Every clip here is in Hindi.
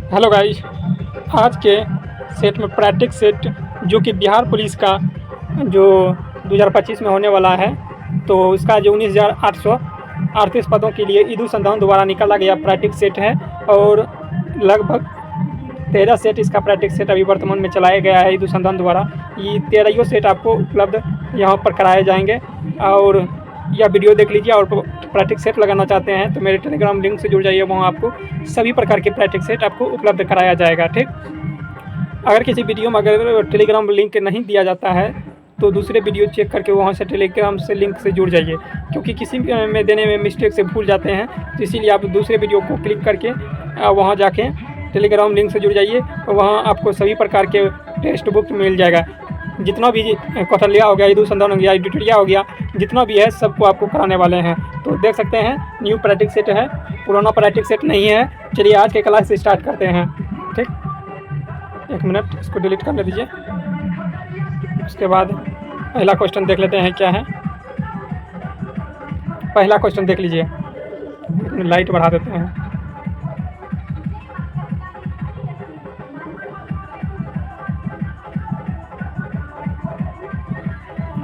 हेलो गाइस, आज के सेट में प्रैक्टिस सेट जो कि बिहार पुलिस का जो 2025 में होने वाला है, तो उसका जो 19,838 पदों के लिए ईदु संधान द्वारा निकाला गया प्रैक्टिस सेट है और लगभग 13 सेट इसका प्रैक्टिस सेट अभी वर्तमान में चलाया गया है ईदु संधान द्वारा। ये 13 सेट आपको उपलब्ध यहाँ पर कराए जाएंगे और यह वीडियो देख लीजिए। और प्रैक्टिस सेट लगाना चाहते हैं तो मेरे टेलीग्राम लिंक से जुड़ जाइए, वहाँ आपको सभी प्रकार के प्रैक्टिस सेट आपको उपलब्ध कराया जाएगा। ठीक, अगर किसी वीडियो में अगर टेलीग्राम लिंक नहीं दिया जाता है तो दूसरे वीडियो चेक करके वहाँ से टेलीग्राम से लिंक से जुड़ जाइए, क्योंकि किसी में देने में मिस्टेक से भूल जाते हैं। तो इसीलिए आप दूसरे वीडियो को क्लिक करके वहाँ जाके टेलीग्राम लिंक से जुड़ जाइए, वहाँ आपको सभी प्रकार के टेक्स्ट बुक मिल जाएगा। जितना भी कौशल्या हो गया, ईदु संधान हो गया, एडिटोरिया हो गया, जितना भी है सबको आपको कराने वाले हैं। तो देख सकते हैं न्यू प्रैक्टिस सेट है, पुराना प्रैक्टिस सेट नहीं है। चलिए आज के क्लास से स्टार्ट करते हैं। ठीक, एक मिनट इसको डिलीट करने दीजिए। उसके बाद पहला क्वेश्चन देख लेते हैं क्या है। पहला क्वेश्चन देख लीजिए, लाइट बढ़ा देते हैं।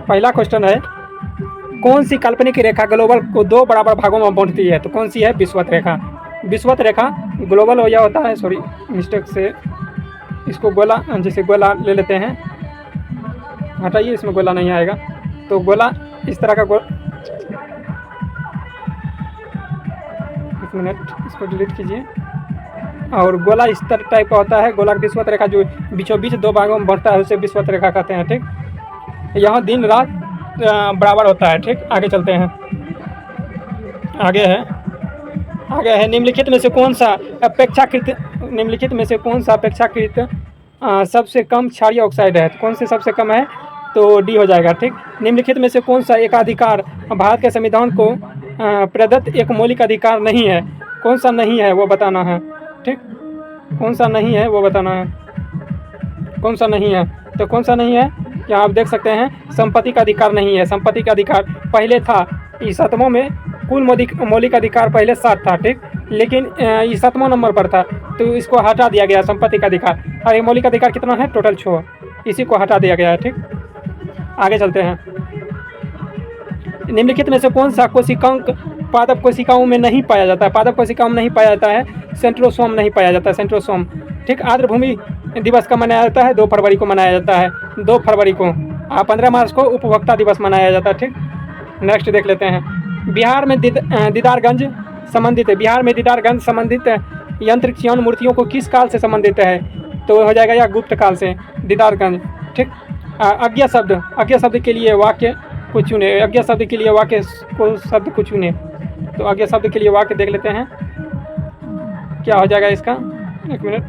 पहला क्वेश्चन है, कौन सी काल्पनिक रेखा ग्लोबल को दो बराबर भागों में बांटती है? तो कौन सी है? विषुवत रेखा। विषुवत रेखा ग्लोबल हो या होता है, सॉरी मिस्टेक से इसको गोला, जैसे गोला ले लेते हैं, हटाइए, इसमें गोला नहीं आएगा। तो गोला इस तरह का एक मिनट इसको डिलीट कीजिए। और गोला इस तरह टाइप का होता है। गोला विषुवत रेखा जो बीचों बीच दो भागों में बढ़ता है उसे विषुवत रेखा कहते हैं। ठीक, यहाँ दिन रात बराबर होता है। ठीक, आगे चलते हैं। आगे है निम्नलिखित में से कौन सा अपेक्षाकृत सबसे कम क्षारीय ऑक्साइड है? तो कौन से सबसे कम है? तो डी हो जाएगा। ठीक, निम्नलिखित में से कौन सा एक अधिकार भारत के संविधान को प्रदत्त एक मौलिक अधिकार नहीं है? कौन सा नहीं है वो बताना है। ठीक, कौन सा नहीं है वो बताना है। कौन सा नहीं है? तो कौन सा नहीं है, यहाँ आप देख सकते हैं, संपत्ति का अधिकार नहीं है। संपत्ति का अधिकार पहले था, इस 7वां में कुल मौलिक अधिकार पहले 7 था। ठीक, लेकिन ये 7वां नंबर पर था तो इसको हटा दिया गया संपत्ति का अधिकार। और ये मौलिक अधिकार कितना है? टोटल 6, इसी को हटा दिया गया है। ठीक, आगे चलते हैं। निम्नलिखित में से कौन सा कोशिकांक पादप कोशिकाओं में नहीं पाया जाता है? पादप कोशिकाओं में नहीं पाया जाता है, सेंट्रोसोम नहीं पाया जाता है, सेंट्रोसोम। ठीक, आर्द्र भूमि दिवस का मनाया जाता है 2 फरवरी को मनाया जाता है, 2 फरवरी को। 15 मार्च को उपभोक्ता दिवस मनाया जाता है। ठीक, नेक्स्ट देख लेते हैं। बिहार में दीदारगंज संबंधित है। बिहार में दीदारगंज संबंधित यंत्र यौन मूर्तियों को किस काल से संबंधित है? तो हो जाएगा या गुप्त काल से, दीदारगंज। ठीक, अज्ञा शब्द के लिए वाक्य को चुने। अज्ञा शब्द के लिए वाक्य को शब्द को चुने। तो अज्ञा शब्द के लिए वाक्य देख लेते हैं क्या हो जाएगा इसका। एक मिनट,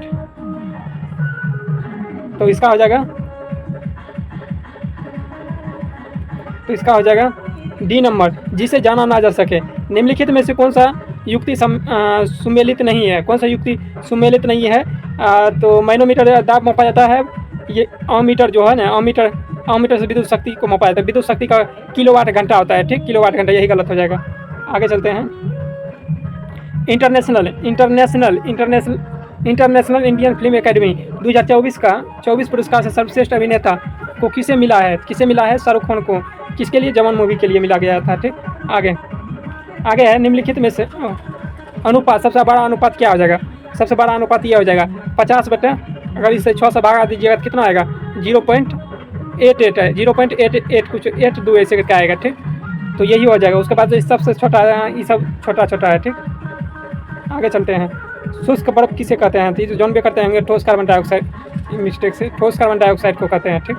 तो इसका हो जाएगा डी नंबर, जिसे जाना ना जा सके। निम्नलिखित में से कौन सा युक्ति सुमेलित नहीं है? कौन सा युक्ति सुमेलित नहीं है? तो मैनोमीटर दाब मापा जाता है। ये अमीटर जो है ना, अमीटर से विद्युत शक्ति को मापा जाता है। विद्युत शक्ति का किलोवाट घंटा होता है। ठीक, किलोवाट घंटा, यही गलत हो जाएगा। आगे चलते हैं। इंटरनेशनल इंडियन फिल्म एकेडमी 2024 का 24 पुरस्कार से सर्वश्रेष्ठ अभिनेता को किसे मिला है? शाहरुख खान को। किसके लिए? जवान मूवी के लिए मिला गया था। ठीक, आगे है निम्नलिखित में से अनुपात, सबसे बड़ा अनुपात क्या हो जाएगा? सबसे बड़ा अनुपात यह हो जाएगा 50 बटे, अगर इसे 6 से भागा दीजिएगा तो कितना आएगा? 0.88 है, 0.88 कुछ 82 ऐसे करके आएगा। ठीक, तो यही हो जाएगा। उसके बाद सबसे छोटा, ये सब छोटा है। ठीक, आगे चलते हैं। शुष्क बर्फ किसे कहते हैं? तो जौन भी करते हैं ठोस कार्बन डाइऑक्साइड, मिस्टेक से ठोस कार्बन डाइऑक्साइड को कहते हैं। ठीक,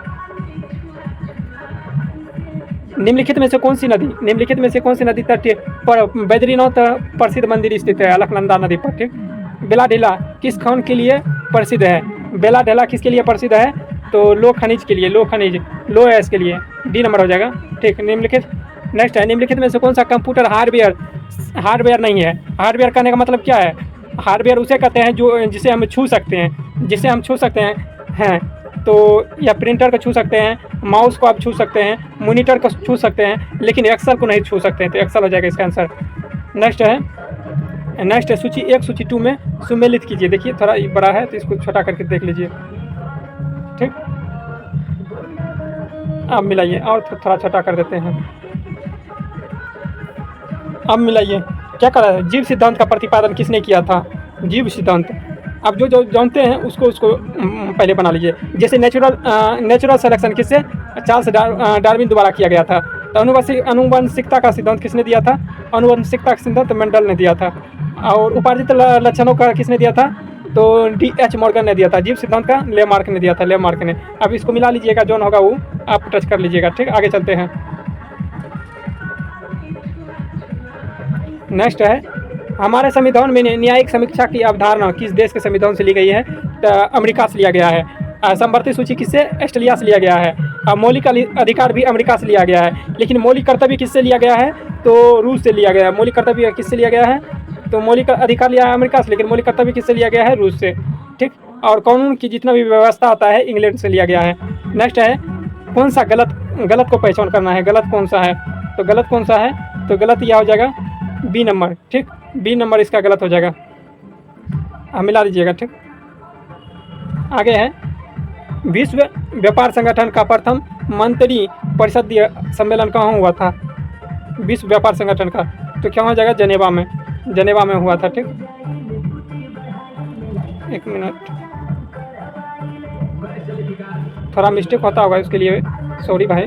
निम्नलिखित में से कौन सी नदी तटीय पर बैद्रीनाथ प्रसिद्ध मंदिर स्थित है? अलकनंदा नदी पर। ठीक, बेला ढीला किस खान के लिए प्रसिद्ध है? बेला ढीला किसके लिए प्रसिद्ध है? तो लो खनिज के लिए, लो एस के लिए, डी नंबर हो जाएगा। ठीक, नेक्स्ट है, निम्नलिखित में से कौन सा कंप्यूटर हार्डवेयर नहीं है? हार्डवेयर कहने का मतलब क्या है? हार्डवेयर उसे कहते हैं जिसे हम छू सकते हैं, तो या प्रिंटर को छू सकते हैं, माउस को आप छू सकते हैं, मॉनिटर को छू सकते हैं, लेकिन एक्सेल को नहीं छू सकते हैं। तो एक्सेल हो जाएगा इसका आंसर। नेक्स्ट है नेक्स्ट है सूची 1 सूची 2 में सुमेलित कीजिए। देखिए थोड़ा बड़ा है तो इसको छोटा करके देख लीजिए। ठीक, अब मिलाइए और थोड़ा छोटा कर देते हैं। अब मिलाइए। क्या करा है? जीव सिद्धांत का प्रतिपादन किसने किया था? जीव सिद्धांत। अब जो जो जानते हैं उसको पहले बना लीजिए। जैसे नेचुरल सिलेक्शन किससे? चार्ल्स डार्विन द्वारा किया गया था। तो आनुवंशिकता का सिद्धांत किसने दिया था? आनुवंशिकता का सिद्धांत मेंडल ने दिया था। और उपार्जित लक्षणों का किसने दिया था? तो D.H. मॉर्गन ने दिया था। जीव सिद्धांत का लेमार्क ने दिया था, लेमार्क ने। अब इसको मिला लीजिएगा, जो होगा वो आप टच कर लीजिएगा। ठीक, आगे चलते हैं। नेक्स्ट है, हमारे संविधान में न्यायिक समीक्षा की अवधारणा किस देश के संविधान से ली गई है? तो अमेरिका से लिया गया है। समवर्ती सूची किससे? ऑस्ट्रेलिया से लिया गया है। मौलिक अधिकार भी अमेरिका से लिया गया है। लेकिन मौलिक कर्तव्य किससे लिया गया है? तो रूस से लिया गया है। मौलिक कर्तव्य किससे लिया गया है? तो मौलिक अधिकार लिया है अमेरिका से, लेकिन मौलिक कर्तव्य किससे लिया गया है? रूस से। ठीक, और कानून की जितना भी व्यवस्था आता है इंग्लैंड से लिया गया है। नेक्स्ट है, कौन सा गलत को पहचान करना है? गलत कौन सा है? तो गलत कौन सा है? तो गलत यह हो जाएगा बी नंबर। ठीक, बी नंबर इसका गलत हो जाएगा। आप मिला लीजिएगा। ठीक, आगे है, विश्व व्यापार संगठन का प्रथम मंत्री परिषदीय सम्मेलन कहाँ हुआ था? विश्व व्यापार संगठन का तो क्या हो जाएगा? जनेवा में हुआ था। ठीक, एक मिनट, थोड़ा मिस्टेक होता होगा, इसके लिए सॉरी भाई।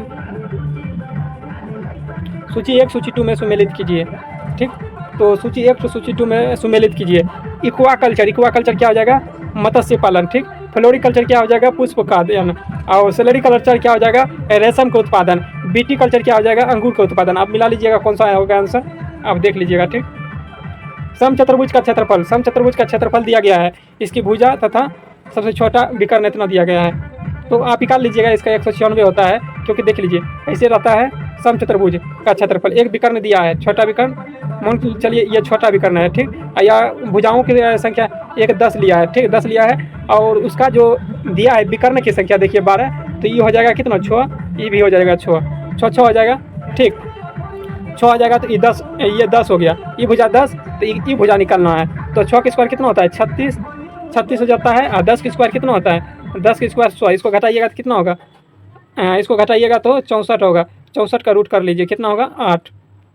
सूची 1 सूची 2 में सुमेलित कीजिए। ठीक, तो सूची 1 सूची 2 में सुमेलित कीजिए। इक्वा कल्चर क्या हो जाएगा? मत्स्य पालन। ठीक, फ्लोरिकल्चर क्या हो जाएगा? पुष्प खाद्यान्न। और सेलरी कल्चर क्या हो जाएगा? रेशम का उत्पादन। बीटी कल्चर क्या हो जाएगा? अंगूर का उत्पादन। आप मिला लीजिएगा कौन सा होगा आंसर, आप देख लीजिएगा। ठीक, समचतुर्भुज का क्षेत्रफल दिया गया है। इसकी भुजा तथा सबसे छोटा विकर्ण इतना दिया गया है। तो आप निकाल लीजिएगा, इसका 196 होता है, क्योंकि देख लीजिए ऐसे रहता है समचतुर्भुज का क्षेत्रफल। एक विकर्ण दिया है, छोटा विकर्ण मान चलिए ये छोटा विकर्ण है। ठीक, या भुजाओं की संख्या 10 लिया है। ठीक, 10 लिया है, और उसका जो दिया है विकर्ण की संख्या देखिए 12, तो ये हो जाएगा कितना? 6। ये भी हो जाएगा 6 हो जाएगा। ठीक, 6 आ जाएगा, तो ये 10 हो गया। ये भुजा 10, तो ये भुजा निकालना है। तो 6 का स्क्वायर कितना होता है? 36 हो जाता है। और 10 का स्क्वायर कितना होता है? 10 का स्क्वायर 100। इसको घटाइएगा तो कितना होगा? इसको घटाइएगा तो 64 होगा। 64 का रूट कर लीजिए, कितना होगा?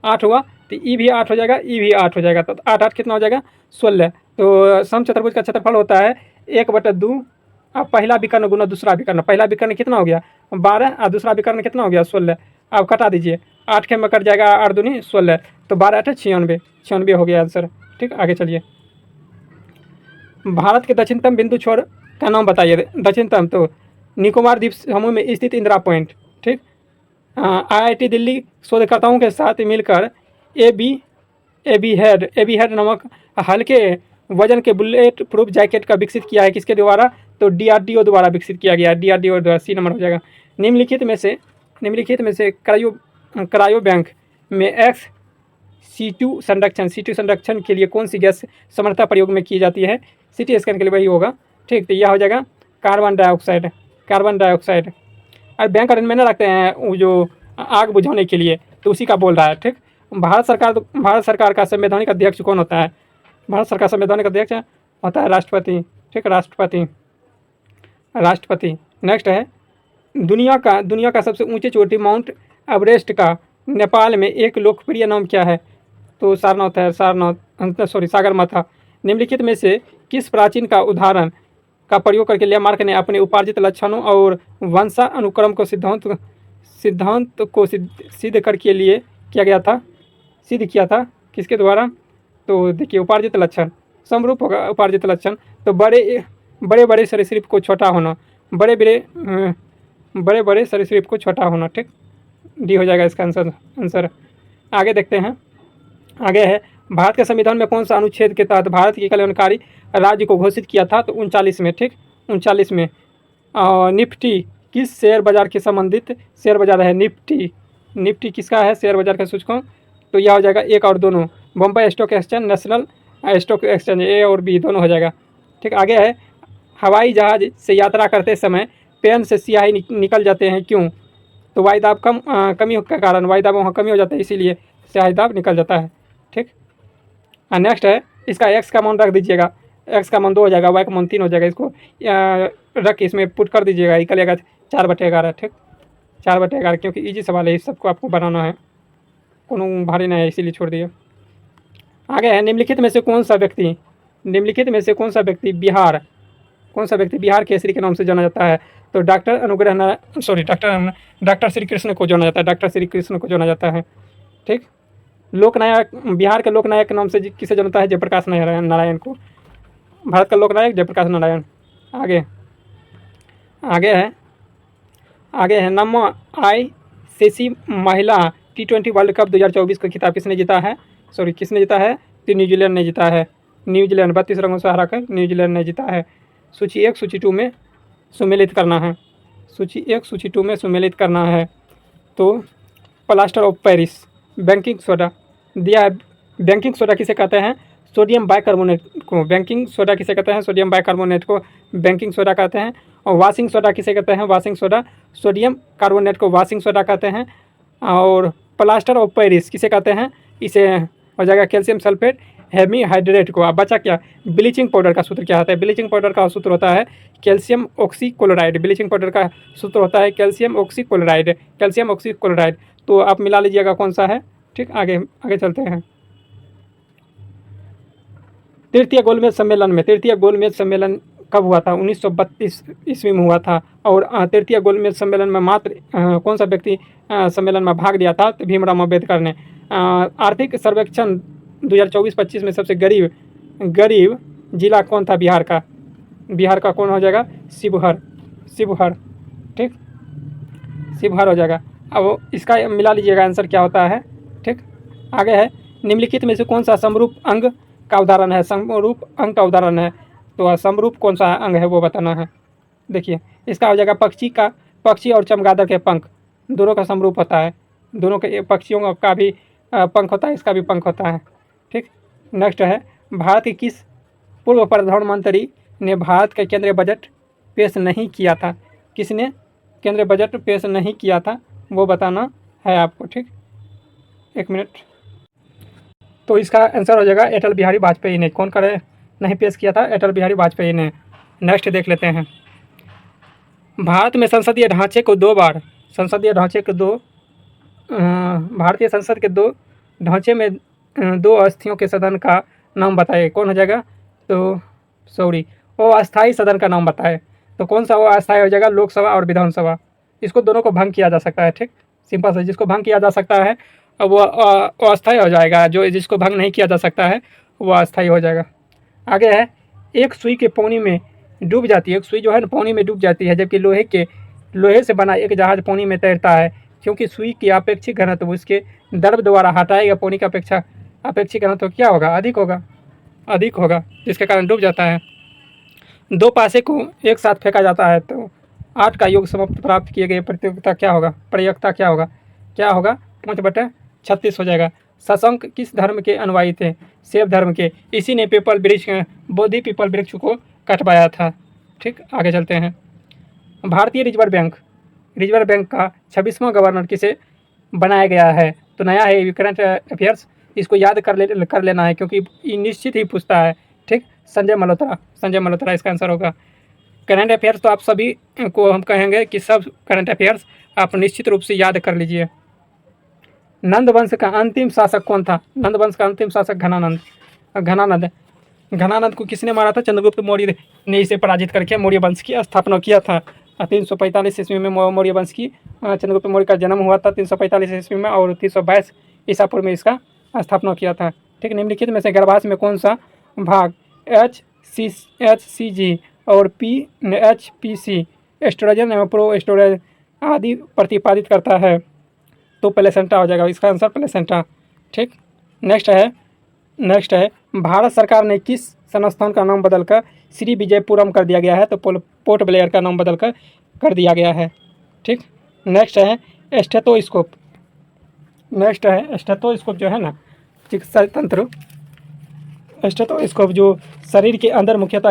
8 हुआ। तो ई भी 8 हो जाएगा, ई भी 8 हो जाएगा। तो 8 कितना हो जाएगा? 16। तो समचतुर्भुज का क्षेत्रफल होता है 1/2। अब पहला विकर्ण गुना दूसरा विकर्ण। पहला विकर्ण कितना हो गया? 12, और दूसरा विकर्ण कितना हो गया? 16। अब कटा दीजिए, 8 के में कट जाएगा, 8 दूनी 16, तो 12 8 96 हो गया आंसर। ठीक, आगे चलिए। भारत के दक्षिणतम बिंदु छोर का नाम बताइए। दक्षिणतम तो निकोबार द्वीप समूह में स्थित इंदिरा पॉइंट। ठीक, IIT दिल्ली शोधकर्ताओं के साथ मिलकर ए बी हेड नामक हल्के वजन के बुलेट प्रूफ जैकेट का विकसित किया है। किसके द्वारा? तो DRDO द्वारा विकसित किया गया है। DRDO द्वारा, सी नंबर हो जाएगा। निम्नलिखित में से क्रायो बैंक में C2 संरक्षण के लिए कौन सी गैस समर्थता प्रयोग में की जाती है? CT स्कैन के लिए वही होगा। ठीक, तो यह हो जाएगा कार्बन डाइऑक्साइड। और बैंक अरेंज में रखते हैं वो जो आग बुझाने के लिए, तो उसी का बोल रहा है। ठीक, भारत सरकार का संवैधानिक अध्यक्ष कौन होता है? भारत सरकार संवैधानिक अध्यक्ष होता है राष्ट्रपति। ठीक, राष्ट्रपति। नेक्स्ट है, दुनिया का सबसे ऊंची चोटी माउंट एवरेस्ट का नेपाल में एक लोकप्रिय नाम क्या है? तो सागरमाथा। निम्नलिखित में से किस प्राचीन का उदाहरण का प्रयोग करके लेमार्क ने अपने उपार्जित लक्षणों और वंशानुक्रम को सिद्धांत को सिद्ध करके लिए सिद्ध किया था? किसके द्वारा? तो देखिए, उपार्जित लक्षण समरूप होगा। उपार्जित लक्षण तो बड़े सरीसृप को छोटा होना, बड़े सरीसृप को छोटा होना। ठीक, डी हो जाएगा इसका आंसर। आगे देखते हैं। आगे है, भारत के संविधान में कौन सा अनुच्छेद के तहत भारत की कल्याणकारी राज्य को घोषित किया था? तो 39 में। ठीक, 39 में। निफ्टी किस शेयर बाजार के संबंधित शेयर बाजार है? निफ्टी किसका है? शेयर बाजार का सूचकांक। तो यह हो जाएगा 1 और दोनों, Bombay stock exchange, national stock exchange, A और बी दोनों हो जाएगा। ठीक, आगे है, हवाई जहाज से यात्रा करते समय पेन से स्याही निकल जाते हैं, क्यों? तो वायुदाब कमी के कारण, वायुदाब वहाँ कमी हो जाता है, इसीलिए स्याही दाब निकल जाता है। ठीक, नेक्स्ट है, इसका एक्स का मान रख दीजिएगा, एक्स का मान 2 हो जाएगा, वाई का मान 3 हो जाएगा। इसको रख के इसमें पुट कर दीजिएगा, निकलेगा 4/11। ठीक, 4/11, क्योंकि इजी सवाल है, इस सबको आपको बनाना है, कोनो भारी नहीं है, इसीलिए छोड़ दिए। आगे है, निम्नलिखित में से कौन सा व्यक्ति बिहार केसरी के नाम से जाना जाता है? तो डॉक्टर श्री कृष्ण को जाना जाता है, डॉक्टर श्री कृष्ण को जाना जाता है। ठीक, लोकनायक, बिहार के लोकनायक के नाम से किसे जानता है? जयप्रकाश नारायण को, भारत का लोकनायक जयप्रकाश नारायण। आगे है नम्मा आईसीसी महिला T20 वर्ल्ड कप 2024 का खिताब किसने जीता है? तो न्यूजीलैंड ने जीता है। न्यूजीलैंड 32 रनों से हरा कर न्यूजीलैंड ने जीता है। सूची 1 सूची 2 में सुमेलित करना है। तो plaster of Paris, baking soda दिया है। बेकिंग सोडा किसे कहते हैं? सोडियम बाइकार्बोनेट को बेकिंग सोडा कहते हैं। और वाशिंग सोडा किसे कहते हैं? सोडियम कार्बोनेट को वाशिंग सोडा कहते हैं। और प्लास्टर ऑफ पेरिस किसे कहते हैं? इसे हो जाएगा कैल्शियम सल्फेट हेमीहाइड्रेट को। अब बचा क्या? ब्लीचिंग पाउडर का सूत्र क्या होता है? ब्लीचिंग पाउडर का सूत्र होता है कैल्शियम ऑक्सीक्लोराइड। Calcium oxychloride. तो आप मिला लीजिएगा कौन सा है। ठीक, आगे चलते हैं। तृतीय गोलमेज सम्मेलन कब हुआ था? 1932 ईस्वी में हुआ था। और तृतीय गोलमेज सम्मेलन में मात्र कौन सा व्यक्ति सम्मेलन में भाग लिया था? तो भीमराव अम्बेडकर ने। आर्थिक सर्वेक्षण 2024-25 में सबसे गरीब जिला कौन था बिहार का? कौन हो जाएगा? शिवहर। ठीक, शिवहर हो जाएगा। अब इसका मिला लीजिएगा आंसर क्या होता है। ठीक, आगे है, निम्नलिखित में से कौन सा समरूप अंग का उदाहरण है? तो समरूप कौन सा अंग है वो बताना है। देखिए, इसका हो जाएगा पक्षी और चमगादड़ के पंख दोनों का समरूप होता है। दोनों के पक्षियों का भी पंख होता है, इसका भी पंख होता है। ठीक, नेक्स्ट है, भारत के किस पूर्व प्रधानमंत्री ने भारत का केंद्रीय बजट पेश नहीं किया था? किसने केंद्रीय बजट पेश नहीं किया था वो बताना है आपको। ठीक, 1 मिनट। तो इसका आंसर हो जाएगा अटल बिहारी वाजपेयी ने। कौन करे नहीं पेश किया था? अटल बिहारी वाजपेयी ने। नेक्स्ट देख लेते हैं। भारत में संसदीय ढांचे को भारतीय संसद के 2 ढांचे में 2 अस्थियों के सदन का नाम बताइए। कौन हो जाएगा? तो वो अस्थायी सदन का नाम बताए। तो कौन सा वो अस्थायी हो जाएगा? लोकसभा और विधानसभा। इसको दोनों को भंग किया जा सकता है। ठीक, सिंपल से जिसको भंग किया जा सकता है वो अस्थायी हो जाएगा, जिसको भंग नहीं किया जा सकता है वो अस्थायी हो जाएगा। आगे है, एक सुई के पानी में डूब जाती है। एक सुई जो है ना पानी में डूब जाती है, जबकि लोहे से बना एक जहाज पानी में तैरता है, क्योंकि सुई की अपेक्षित घनत्व उसके द्रव द्वारा हटाएगा पानी की अपेक्षा अपेक्षित घनत्व क्या होगा? अधिक होगा, जिसके कारण डूब जाता है। 2 पासे को एक साथ फेंका जाता है तो 8 का योग समाप्त प्राप्त किए गए प्रयोक्ता क्या होगा? 5/36 हो जाएगा। शशांक किस धर्म के अनुयायी थे? शैव धर्म के। इसी ने बोधि पीपल वृक्ष को कटवाया था। ठीक, आगे चलते हैं। भारतीय रिजर्व बैंक का 26वां गवर्नर किसे बनाया गया है? तो नया है, करंट अफेयर्स, इसको याद कर लेना है क्योंकि ये निश्चित ही पूछता है। ठीक, संजय मल्होत्रा इसका आंसर होगा। करंट अफेयर्स तो आप सभी को हम कहेंगे कि सब करंट अफेयर्स आप निश्चित रूप से याद कर लीजिए। नंद वंश का अंतिम शासक कौन था? नंद वंश का अंतिम शासक घनानंद को किसने मारा था? चंद्रगुप्त मौर्य ने इसे पराजित करके मौर्य वंश की स्थापना किया था। 345 ईस्वी में मौर्य वंश की चंद्रगुप्त मौर्य का जन्म हुआ था 345 ईस्वी में, और 322 ईसा पूर्व में इसका स्थापना किया था। ठीक, निम्नलिखित में से गर्भाशय में कौन सा भाग HCG और HPC एस्ट्रोजन एवं प्रोएस्ट्रोजन आदि प्रतिपादित करता है? तो प्लेसेंटा हो जाएगा, इसका आंसर प्लेसेंटा। ठीक, नेक्स्ट है, भारत सरकार ने किस संस्थान का नाम बदलकर श्री विजयपुरम कर दिया गया है? तो पोर्ट ब्लेयर का नाम बदलकर कर दिया गया है। ठीक, नेक्स्ट है स्टेथोस्कोप जो है ना चिकित्सा तंत्र। स्टेथोस्कोप जो शरीर के अंदर मुख्यतः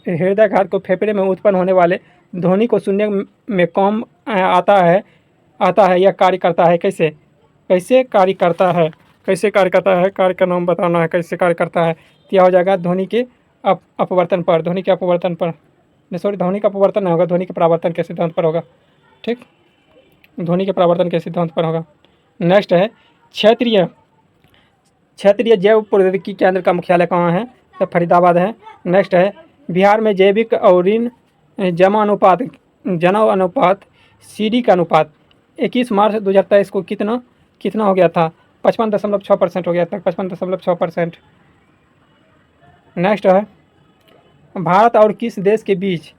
हृदयाघात को फेफड़े में उत्पन्न होने वाले ध्वनि को सुनने में काम आता है। यह कार्य करता है कैसे? कैसे कार्य करता है, कैसे कार्य करता है, कार्य का नाम बताना है, कैसे कार्य करता है। तो यह हो जाएगा ध्वनि के अपवर्तन पर, ध्वनि के अपवर्तन पर, नहीं सॉरी, ध्वनि का अपवर्तन नहीं होगा, ध्वनि के परावर्तन के सिद्धांत पर होगा। ठीक, ध्वनि के परावर्तन के सिद्धांत पर होगा। नेक्स्ट है क्षेत्रीय क्षेत्रीय जैव प्रौद्योगिकी केंद्र का मुख्यालय कहाँ है, तो फरीदाबाद है। नेक्स्ट है बिहार में जैविक और ऋण जमा अनुपात, जनाव अनुपात, सीडी का अनुपात 21 मार्च 2023 को कितना हो गया था, 55.6% हो गया था, 55.6%। नेक्स्ट है भारत और किस देश के बीच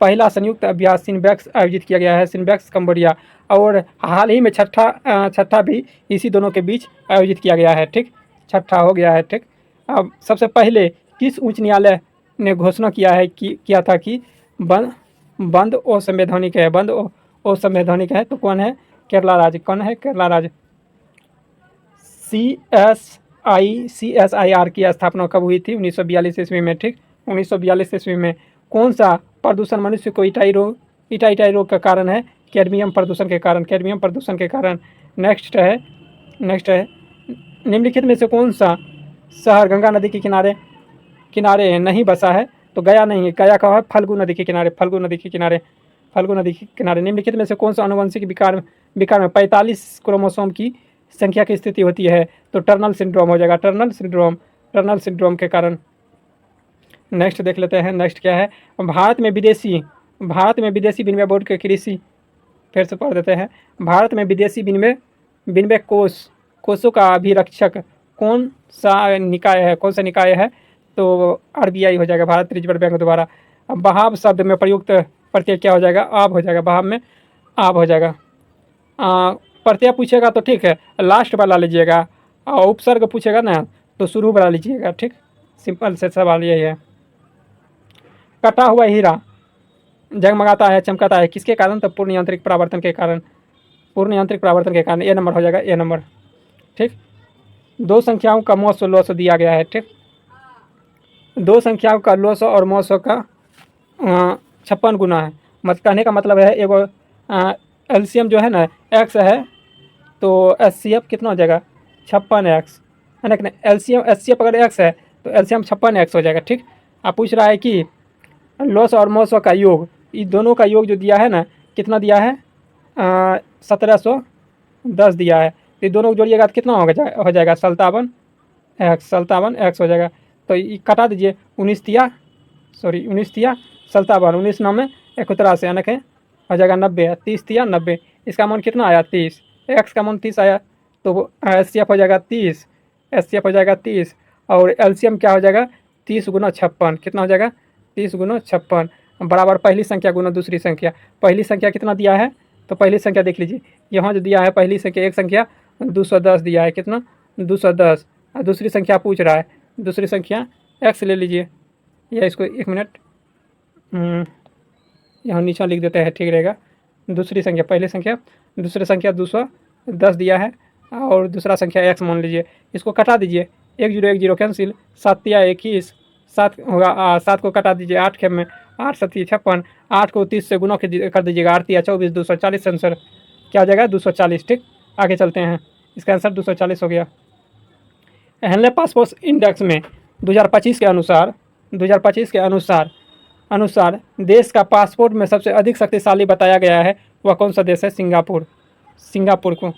पहला संयुक्त अभ्यास सिनबैक्स आयोजित किया गया है, सिनबैक्स कंबोडिया, और हाल ही में छठा भी इसी दोनों के बीच आयोजित किया गया है। ठीक, छठा हो गया है। ठीक, अब सबसे पहले किस उच्च न्यायालय ने घोषणा किया था कि बंद असंवैधानिक है, बंद असंवैधानिक है, तो कौन है, केरला राज्य। कौन है, केरला राज्य। CSIR की स्थापना कब हुई थी, 1942 ईस्वी में। ठीक, 1942 ईस्वी में। कौन सा प्रदूषण मनुष्य को इटाई रोग का कारण है, कैडमियम प्रदूषण के कारण, कैडमियम प्रदूषण के कारण। नेक्स्ट है निम्नलिखित में से कौन सा शहर गंगा नदी के किनारे नहीं बसा है, तो गया नहीं है, गया कहाँ है, फल्गु नदी के किनारे, फल्गु नदी के किनारे। निम्नलिखित में से कौन सा आनुवंशिक विकार में 45 क्रोमोसोम की संख्या की स्थिति होती है, तो टर्नल सिंड्रोम हो जाएगा, टर्नल सिंड्रोम के कारण। नेक्स्ट देख लेते हैं। नेक्स्ट क्या है, भारत में विदेशी विनिमय बोर्ड के कृषि, फिर से पढ़ देते हैं। भारत में विदेशी विनिमय कोषों का अभिरक्षक कौन सा निकाय है, तो RBI हो जाएगा, भारत रिजर्व बैंक द्वारा। अब बहाव शब्द में प्रयुक्त प्रत्यय क्या हो जाएगा, आब हो जाएगा, बहाव में आब हो जाएगा। प्रत्यय पूछेगा तो ठीक है, लास्ट वाला लीजिएगा, और उपसर्ग पूछेगा ना तो शुरू वाला लीजिएगा। ठीक, सिंपल से सवाल यही है। कटा हुआ हीरा जगमगाता है, चमकाता है, किसके कारण, तो पूर्ण यांत्रिक परावर्तन के कारण, ए नंबर हो जाएगा, ए नंबर। ठीक, दो संख्याओं का मौसो लौसो दिया गया है। ठीक, दो संख्याओं का लौसो और मौसो का 56 गुना है। कहने का मतलब है एगो एलसीएम जो है ना x है, तो HCF कितना हो जाएगा, 56x है ना। HCF अगर x है तो LCM 56x हो जाएगा। ठीक, आप पूछ रहा है कि लॉस और मौसो का योग, इस दोनों का योग जो दिया है ना, कितना दिया है, 1710 दिया है। तो दोनों को जोड़िएगा तो कितना हो जाएगा 57x हो जाएगा। तो ये कटा दीजिए, 19 तिया 57, 19 9 में 71 यानी कि हो जाएगा 90, 30 तिया 90। इसका मान कितना आया, 30, x का मान 30 आया, तो HCF हो जाएगा 30, और LCM क्या हो जाएगा, 30 गुना 56, कितना हो जाएगा, 30 गुना 56 बराबर पहली संख्या गुना दूसरी संख्या। पहली संख्या कितना दिया है, तो पहली संख्या देख लीजिए, यहाँ जो दिया है पहली संख्या, एक संख्या 210 दिया है, कितना 210, और दूसरी संख्या पूछ रहा है, दूसरी संख्या x ले लीजिए, या इसको 1 मिनट यहाँ नीचे लिख देते हैं, ठीक रहेगा। दूसरी संख्या, पहली संख्या, दूसरी संख्या 210 दिया है, और दूसरा संख्या x मान लीजिए। इसको कटा दीजिए, 1 0 1 0 कैंसिल, 7 या 21, 7 होगा, 7 को कटा दीजिए 8 खेप में, 8 7 56, 8 को 30 से गुना कर दीजिएगा, 8 या 24, 240 आंसर क्या हो जाएगा, 240। ठीक, आगे चलते हैं, इसका आंसर 240 हो गया। हेनले पासपोर्ट इंडेक्स में 2025 के अनुसार देश का पासपोर्ट में सबसे अधिक शक्तिशाली बताया गया है, वह कौन सा देश है, सिंगापुर को।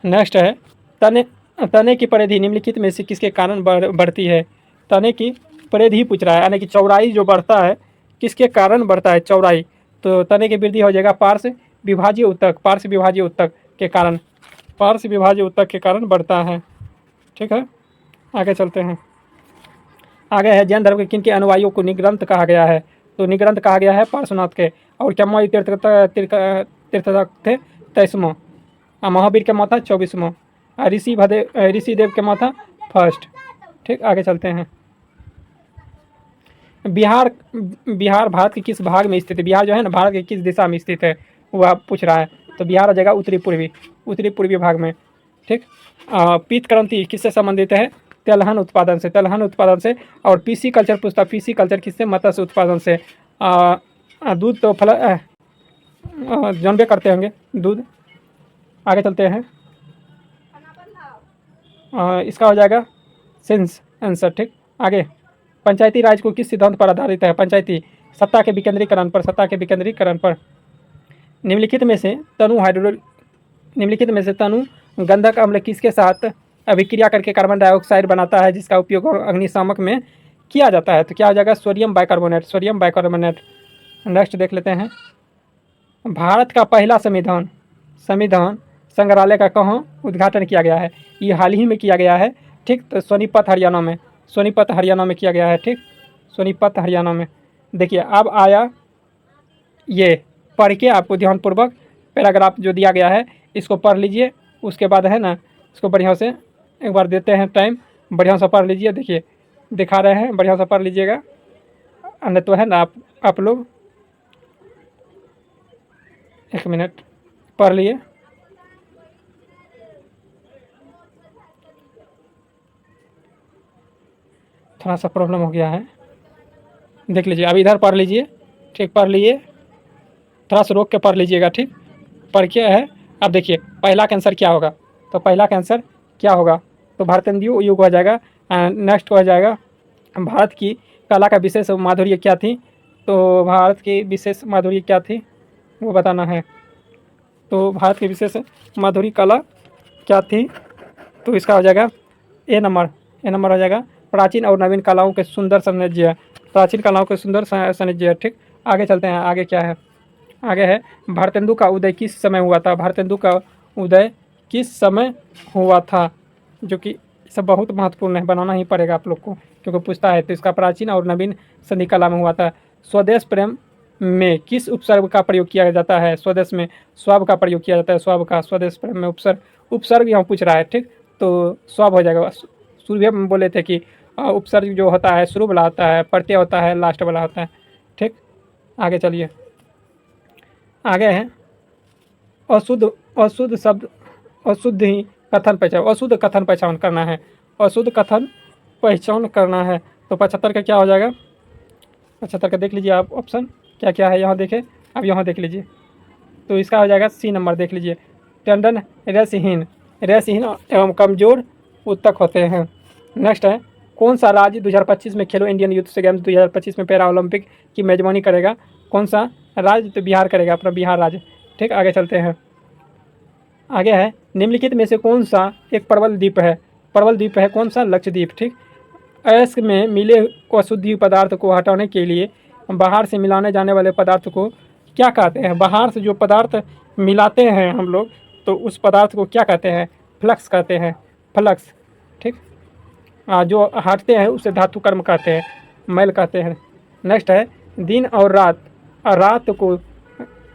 नेक्स्ट है तने की परिधि निम्नलिखित में से किसके कारण बढ़ती है, तने की परिधि पूछ रहा है, यानी कि चौड़ाई जो बढ़ता है किसके कारण बढ़ता है, चौड़ाई। तो तने की वृद्धि हो जाएगा पार्श्व विभाजीय ऊतक के कारण बढ़ता है। ठीक है, आगे चलते हैं। आगे है जैन धर्म के किन के अनुयायियों को निग्रंथ कहा गया है, तो निग्रंथ कहा गया है पार्श्वनाथ के, और चम्मई तीर्थ थे 23वां, महावीर के माथा 24वां, ऋषिदेव के माथा फर्स्ट। ठीक, आगे चलते हैं। बिहार भारत के किस भाग में स्थित है, बिहार जो है ना भारत के किस दिशा में स्थित है, वह पूछ रहा है। तो बिहार हो जाएगा उत्तरी पूर्वी भाग में। ठीक, पीत क्रांति किससे संबंधित है, तेलहन उत्पादन से। और पीसी कल्चर पूछता, पीसी कल्चर किससे, मत्स्य उत्पादन से। दूध तो जानबे करते होंगे, दूध आगे चलते हैं। इसका हो जाएगा सेंस आंसर। ठीक, आगे पंचायती राज को किस सिद्धांत पर आधारित है? पंचायती सत्ता के विकेंद्रीकरण पर, सत्ता के विकेंद्रीकरण पर। निम्नलिखित में से तनु गंधक अम्ल किसके साथ अभिक्रिया करके कार्बन डाइऑक्साइड बनाता है, जिसका उपयोग अग्निशामक में किया जाता है? तो क्या हो जाएगा? Sodium bicarbonate, sodium bicarbonate. Next देख लेते हैं। भारत का पहला संविधान संग्रहालय का कहाँ उद्घाटन किया गया है? ये हाल ही में किया गया है। ठीक, तो सोनीपत हरियाणा में, सोनीपत हरियाणा में किया गया है। ठीक, सोनीपत हरियाणा में। देखिए अब आया, ये पढ़ के आपको ध्यानपूर्वक पैराग्राफ जो दिया गया है इसको पढ़ लीजिए। उसके बाद है ना, इसको बढ़िया से एक बार देते हैं टाइम, बढ़िया से पढ़ लीजिए। देखिए दिखा रहे हैं, बढ़िया से पढ़ लीजिएगा। अन्य तो है ना आप लोग 1 मिनट पढ़ लिए। थोड़ा सा प्रॉब्लम हो गया है, देख लीजिए। अब इधर पढ़ लीजिए। ठीक, पढ़ लिए, थोड़ा सा रोक के पढ़ लीजिएगा। ठीक, पढ़ के है। अब देखिए पहला कैंसर क्या होगा? तो पहला कैंसर क्या होगा? तो भारतेंदु युग हो जाएगा। नेक्स्ट हो जाएगा, भारत की कला का विशेष माधुर्य क्या थी? तो भारत की विशेष माधुर्य क्या थी वो बताना है। तो भारत की विशेष माधुरी कला क्या थी? तो इसका हो जाएगा ए नंबर हो जाएगा, प्राचीन और नवीन कलाओं के सुंदर सानिध्य, प्राचीन कलाओं के सुंदर सानिध्य। ठीक, आगे चलते हैं। आगे क्या है? आगे है भारतेंदु का उदय किस समय हुआ था? भारतेंदु का उदय किस समय हुआ था? जो कि सब बहुत महत्वपूर्ण है, बनाना ही पड़ेगा आप लोग को क्योंकि पूछता है। तो इसका प्राचीन और नवीन संधि कला में हुआ था। स्वदेश प्रेम में किस उपसर्ग का प्रयोग किया जाता है? स्वदेश में स्वाब का प्रयोग किया जाता है, स्वाब का। स्वदेश प्रेम में उपसर्ग यहाँ पूछ रहा है। ठीक, तो स्वाब हो जाएगा। शुरू में बोले थे कि उपसर्ग जो होता है शुरू वाला होता है, प्रत्यय होता है लास्ट वाला होता है। ठीक, आगे चलिए। आगे है अशुद्ध शब्द, अशुद्ध ही कथन पहचान, अशुद्ध कथन पहचान करना है, अशुद्ध कथन पहचान करना है। तो 75 का क्या हो जाएगा? 75 का देख लीजिए आप, ऑप्शन क्या क्या है यहाँ देखें। अब यहाँ देख लीजिए, तो इसका हो जाएगा सी नंबर। देख लीजिए, टंडन रसहीन एवं कमजोर उत्तक होते हैं। नेक्स्ट है, कौन सा राज्य 2025 में खेलो इंडियन यूथ गेम्स 2025 में पैरा ओलंपिक की मेजबानी करेगा? कौन सा राज्य? तो बिहार करेगा, अपना बिहार राज्य। ठीक, आगे चलते हैं। आगे है, निम्नलिखित में से कौन सा एक प्रबल द्वीप है? प्रबल द्वीप है कौन सा? लक्षद्वीप। ठीक, अयस्क में मिले अशुद्धि पदार्थ को हटाने के लिए बाहर से मिलाने जाने वाले पदार्थ को क्या कहते हैं? बाहर से जो पदार्थ मिलाते हैं हम लोग, तो उस पदार्थ को क्या कहते हैं? फ्लक्स कहते हैं, फ्लक्स। ठीक, जो हटते हैं उसे धातु कर्म कहते हैं, मैल कहते हैं। नेक्स्ट है, दिन और रात, रात को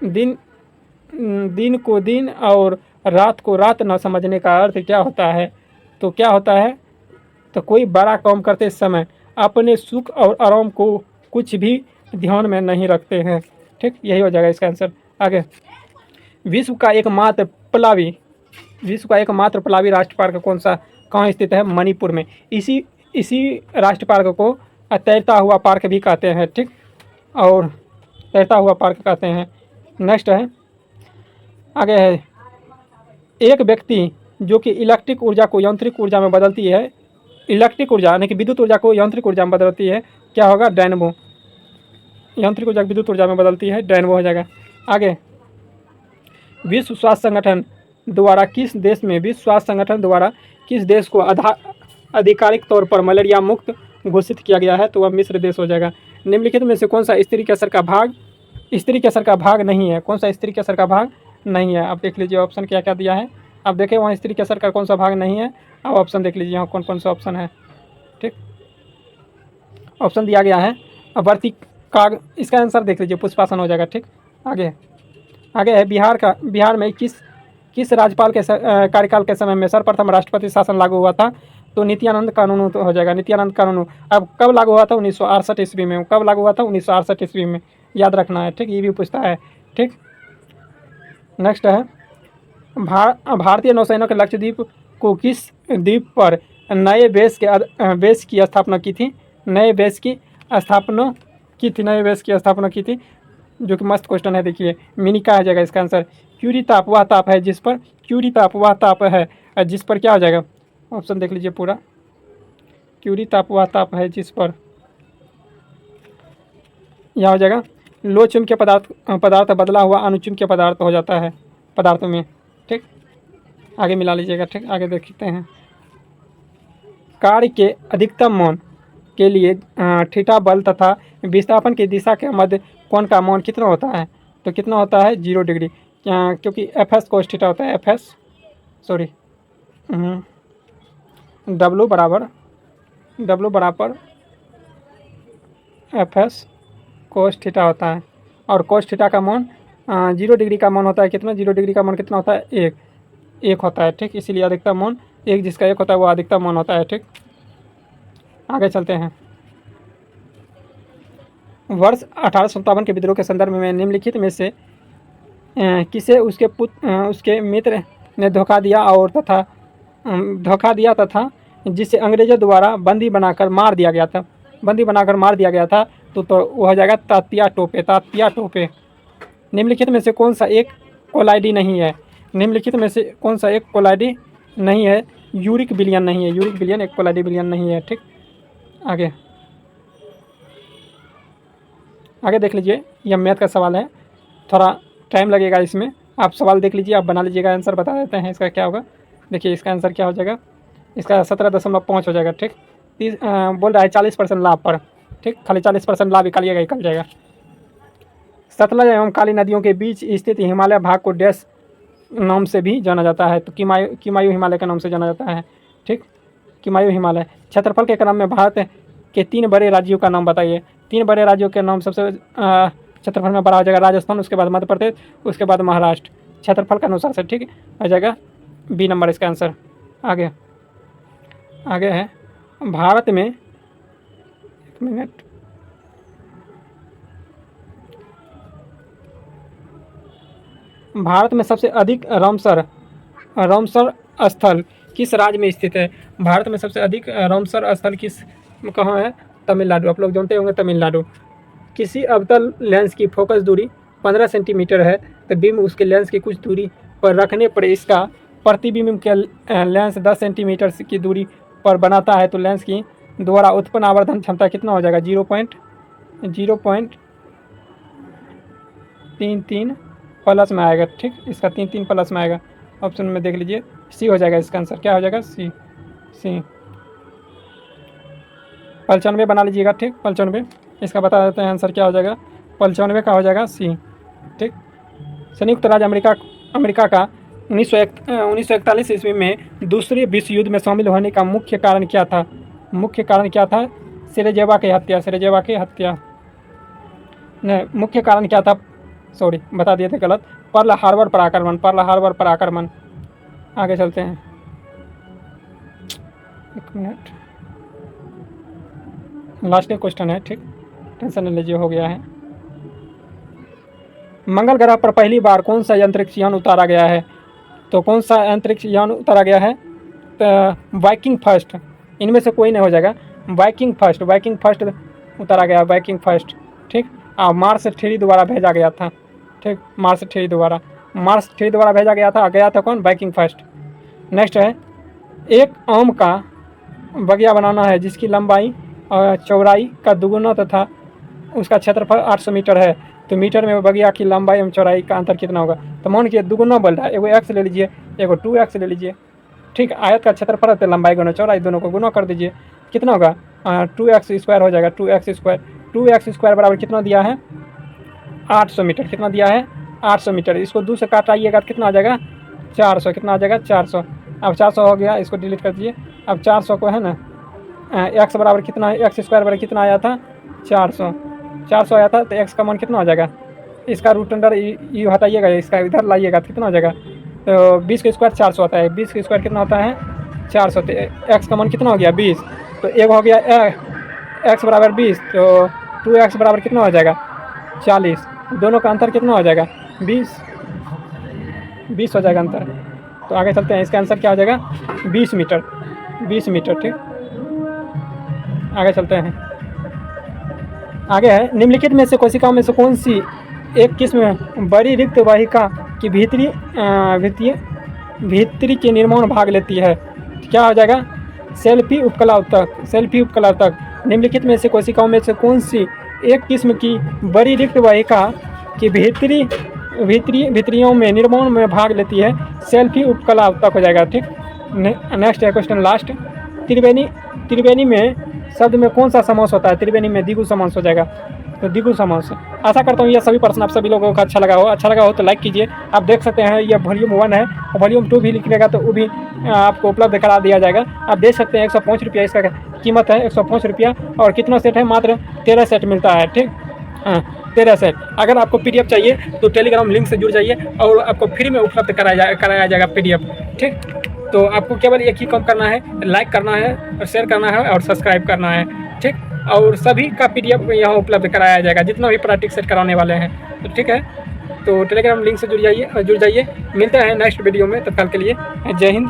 दिन, दिन को दिन और रात को रात न समझने का अर्थ क्या होता है? तो क्या होता है? तो कोई बड़ा काम करते समय अपने सुख और आराम को कुछ भी ध्यान में नहीं रखते हैं। ठीक, यही हो जाएगा इसका आंसर। आगे, विश्व का एकमात्र पलावी राष्ट्र पार्क कौन सा, कहाँ स्थित है? मणिपुर में। इसी राष्ट्र पार्क को तैरता हुआ पार्क भी कहते हैं। ठीक, और तैरता हुआ पार्क कहते हैं। नेक्स्ट है, आगे है, एक व्यक्ति जो कि इलेक्ट्रिक ऊर्जा को यांत्रिक ऊर्जा में बदलती है, इलेक्ट्रिक ऊर्जा यानी कि विद्युत ऊर्जा को यांत्रिक ऊर्जा में बदलती है, क्या होगा? डायनमो। यांत्रिक ऊर्जा विद्युत ऊर्जा में बदलती है, डायनमो हो जाएगा। आगे, विश्व स्वास्थ्य संगठन द्वारा किस देश में, विश्व स्वास्थ्य संगठन द्वारा किस देश को आधिकारिक तौर पर मलेरिया मुक्त घोषित किया गया है? तो वह मिस्र देश हो जाएगा। निम्नलिखित में से कौन सा स्त्री के असर का भाग, स्त्री के असर का भाग नहीं है? कौन सा स्त्री के असर का भाग नहीं है? आप देख लीजिए ऑप्शन क्या क्या दिया है। आप देखें वहाँ स्त्री के असर का कौन सा भाग नहीं है। अब ऑप्शन देख लीजिए यहाँ कौन कौन सा ऑप्शन है। ठीक, ऑप्शन दिया गया है अवर्ती काग, इसका आंसर देख लीजिए पुष्पासन हो जाएगा। ठीक, आगे है, बिहार में किस राज्यपाल के कार्यकाल के समय में सर्वप्रथम राष्ट्रपति शासन लागू हुआ था? तो नित्यानंद कानून तो हो जाएगा, नित्यानंद कानून। अब कब लागू हुआ था? 1968 ईस्वी में। कब लागू हुआ था? 1968 ईस्वी में, याद रखना है। ठीक, ये भी पूछता है। ठीक, नेक्स्ट है, भारतीय नौसेना के लक्षद्वीप को किस द्वीप पर नए बेस की स्थापना की थी? नए बेस की स्थापना की थी, जो कि मस्त क्वेश्चन है। देखिए मिनिका आ जाएगा इसका आंसर। क्यूरी ताप वह ताप है जिस पर क्यूरी ताप वह ताप है जिस पर क्या हो जाएगा, ऑप्शन देख लीजिए पूरा। क्यूरी ताप वह ताप है जिस पर यह हो जाएगा लो चुंबकीय पदार्थ बदला हुआ अनुचुंबकीय पदार्थ हो जाता है पदार्थों में। ठीक, आगे मिला लीजिएगा। ठीक, आगे देखते हैं। कार्य के अधिकतम मौन के लिए थीटा बल तथा विस्थापन की दिशा के मध्य कोण का मौन कितना होता है? तो कितना होता है? 0 डिग्री, क्योंकि एफ एस कोस थीटा होता है। एफ एस सॉरी डब्लू बराबर एफ एस कोस थीटा होता है। और कोस थीटा का मौन 0 डिग्री का मौन होता है कितना? 0 डिग्री का मौन कितना होता है? 1 होता है। ठीक, इसीलिए अधिकतम मौन 1, जिसका 1 होता है वो अधिकतम मौन होता है। ठीक, आगे चलते हैं। वर्ष 1857 के विद्रोह के संदर्भ में निम्नलिखित में से किसे उसके मित्र ने धोखा दिया तथा जिसे अंग्रेजों द्वारा बंदी बनाकर मार दिया गया था। तो वह हो जाएगा तात्या टोपे। निम्नलिखित में से कौन सा एक कोलाइडी नहीं है? यूरिक बिलियन नहीं है। यूरिक बिलियन एक कोलाइडी बिलियन नहीं है। ठीक, आगे देख लीजिए। यह मैथ का सवाल है, थोड़ा टाइम लगेगा इसमें। आप सवाल देख लीजिए, आप बना लीजिएगा, आंसर बता देते हैं इसका क्या होगा। देखिए इसका आंसर क्या हो जाएगा, इसका 17.5 हो जाएगा। ठीक, बोल रहा है 40% लाभ पर। ठीक, खाली 40% लाभ निकालिएगा, निकल जाएगा। सतलज एवं काली नदियों के बीच स्थित हिमालय भाग को डैश नाम से भी जाना जाता है? तो किमायू हिमालय के नाम से जाना जाता है। ठीक, किमायू हिमालय। क्षेत्रफल के क्रम में भारत के 3 बड़े राज्यों का नाम बताइए। 3 बड़े राज्यों के नाम सबसे क्षेत्रफल में बड़ा हो जाएगा राजस्थान, उसके बाद मध्य प्रदेश, उसके बाद महाराष्ट्र, क्षेत्रफल के अनुसार से। ठीक, हो जाएगा बी नंबर इसका आंसर। आगे है भारत में, एक मिनट, भारत में सबसे अधिक रामसर स्थल किस राज्य में स्थित है? भारत में सबसे अधिक रामसर स्थल कहाँ है? तमिलनाडु। आप लोग जानते होंगे तमिलनाडु। किसी अवतल लेंस की फोकस दूरी 15 सेंटीमीटर है तो बीम उसके लेंस की कुछ दूरी पर रखने पर इसका प्रतिबिंब के लेंस 10 सेंटीमीटर की दूरी पर बनाता है तो लेंस की द्वारा उत्पन्न आवर्धन क्षमता कितना हो जाएगा? 0.33 प्लस में आएगा। ठीक, इसका 33 प्लस में आएगा। ऑप्शन में देख लीजिए, सी हो जाएगा इसका आंसर। क्या हो जाएगा? सी। 95 बना लीजिएगा। ठीक, 95 इसका बता देते हैं आंसर क्या हो जाएगा। 95 का हो जाएगा सी। ठीक, संयुक्त राज्य अमेरिका का 1941 ईस्वी में दूसरे विश्व युद्ध में शामिल होने का मुख्य कारण क्या था? सेरेजेवा की हत्या। नहीं, मुख्य कारण क्या था? सॉरी, बता दिए थे गलत। पर्ल हार्बर पर आक्रमण। आगे चलते हैं, एक मिनट, लास्ट क्वेश्चन है। ठीक, टेंशन नहीं लीजिए, हो गया है। मंगल ग्रह पर पहली बार कौन सा अंतरिक्ष यान उतारा गया है? तो कौन सा अंतरिक्ष यान उतारा गया है? तो वाइकिंग फर्स्ट, इनमें से कोई नहीं हो जाएगा। वाइकिंग फर्स्ट उतारा गया, वाइकिंग फर्स्ट। ठीक, मार्स 3 द्वारा भेजा गया था। ठीक, मार्स 3 द्वारा भेजा गया था कौन? Viking first. नेक्स्ट है, एक आम का बगिया बनाना है जिसकी लंबाई और चौड़ाई का दुगुना तथा उसका क्षेत्रफल 800 मीटर है तो मीटर में बगिया की लंबाई एवं चौड़ाई का अंतर कितना होगा? तो मान के दुगुना बोल रहा है, एगो x ले लीजिए, एगो 2x ले लीजिए। ठीक, आयत का क्षेत्रफल है तो लंबाई गुना चौड़ाई, दोनों को गुना कर दीजिए। कितना होगा? 2x² हो जाएगा। 2x² बराबर कितना दिया है? 800 मीटर। कितना दिया है? 800 मीटर। इसको 2 से काटाइएगा तो कितना आ जाएगा? 400। कितना आ जाएगा? 400। अब 400 हो गया, इसको डिलीट कर दीजिए। अब 400 को है ना, x बराबर कितना है? x² बराबर कितना आया था? 400 आया था तो x का मान कितना हो जाएगा? इसका रूट अंडर यू हटाइएगा, इसका इधर लाइएगा तो कितना हो जाएगा? तो 20 का स्क्वायर 400 होता है। 20 का स्क्वायर कितना होता है? 400। तो x का मान कितना हो गया? 20। तो एक हो गया x बराबर 20, तो 2x बराबर कितना हो जाएगा? 40। दोनों का अंतर कितना हो जाएगा? 20 हो जाएगा अंतर। तो आगे चलते हैं, इसका आंसर क्या हो जाएगा? 20 मीटर। ठीक, आगे चलते हैं। आगे है, निम्नलिखित में से कोशिकाओं में से कौन सी एक किस्म बड़ी रिक्त वाहिका की भीतरी भित्री के निर्माण भाग लेती है। क्या हो जाएगा? सेल्फी उपकला तक, सेल्फी उपकला तक निम्नलिखित में से कोशिकाओं में से कौन सी एक किस्म की बड़ी रिक्त वाहिका की भित्रियों में निर्माण में भाग लेती है? सेल्फी उपकला तक हो जाएगा। ठीक, नेक्स्ट है क्वेश्चन लास्ट। त्रिवेणी में शब्द में कौन सा समास होता है? त्रिवेणी में द्विगु समास हो जाएगा, तो द्विगु समास। आशा करता हूँ यह सभी प्रश्न आप सभी लोगों को अच्छा लगा हो तो लाइक कीजिए। आप देख सकते हैं यह वॉल्यूम 1 है, वॉल्यूम 2 भी लिखिएगा तो वो भी आपको उपलब्ध करा दिया जाएगा। आप देख सकते हैं 105 रुपया इसका कीमत है, 105 रुपया। और कितना सेट है? मात्र 13 सेट मिलता है। ठीक, हाँ 13 सेट। अगर आपको PDF चाहिए तो टेलीग्राम लिंक से जुड़ जाइए और आपको फ्री में उपलब्ध कराया जाएगा PDF। ठीक, तो आपको केवल एक ही काम करना है, लाइक करना है और शेयर करना है और सब्सक्राइब करना है। ठीक, और सभी का PDF यहाँ उपलब्ध कराया जाएगा जितना भी प्रैक्टिस सेट कराने वाले हैं। तो ठीक है, तो टेलीग्राम लिंक से जुड़ जाइए। मिलते हैं नेक्स्ट वीडियो में, तब तक के लिए जय हिंद।